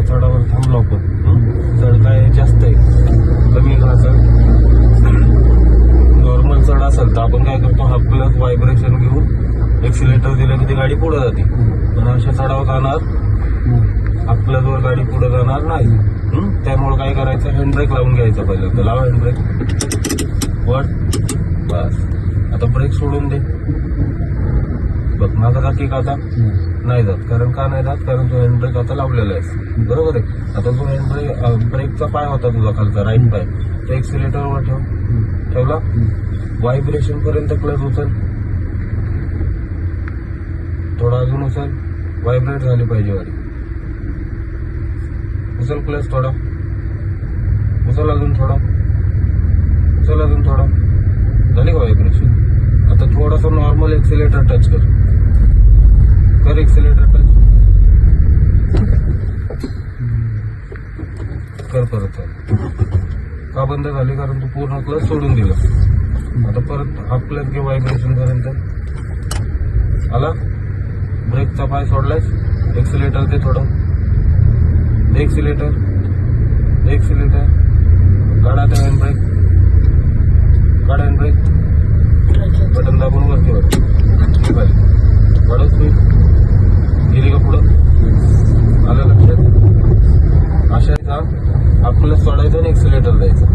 अशा चढावर थांबलो आपण. चढ काय जास्त आहे कमी घासल नॉर्मल चढ असेल तर आपण काय करतो हाफ क्लच व्हायब्रेशन घेऊन एक्सिलेटर दिलं की ती गाडी पुढे जाते. पण अशा चढावर जाणार हाफ क्लच वर गाडी पुढे जाणार नाही. त्यामुळे काय करायचं हँड ब्रेक लावून घ्यायचा पहिल्यांदा. लावा हँड ब्रेक वर बस. आता ब्रेक सोडून दे बघ माझा जाते का आता नाही जात. कारण का नाही जात कारण तू हँड ब्रेक आता लावलेला आहेस बरोबर आहे. आता तू हँड ब्रेकचा पाय होता तुझा खालचा राईट पाय तो एक्सिलेटरवर ठेवला व्हायब्रेशन पर्यंत क्लच उचल थोडा अजून उचल व्हायब्रेट झाली पाहिजे गाडी. उचल क्लच थोडा उचल अजून थोडा उचल अजून थोडा झाली का व्हायब्रेशन. आता थोडासा नॉर्मल एक्सिलेटर टच कर एक्सिलेटर टच कर परत. का बंद झाली कारण तू पूर्ण क्लच सोडून दिला. आता परत हाफ क्लच घे व्हायब्रेशन पर्यंत आला. ब्रेकचा पाय सोडलायस एक्सिलेटर दे थोडं दे एक्सिलेटर काढा त्या हँड ब्रेक काढा हँड ब्रेक बटन दाबून वरती वाढत स्पीड गेली का पुढं आलं लक्षात. अशा आपल्याला सोडायचं आणि एक्सिलेटर द्यायचं.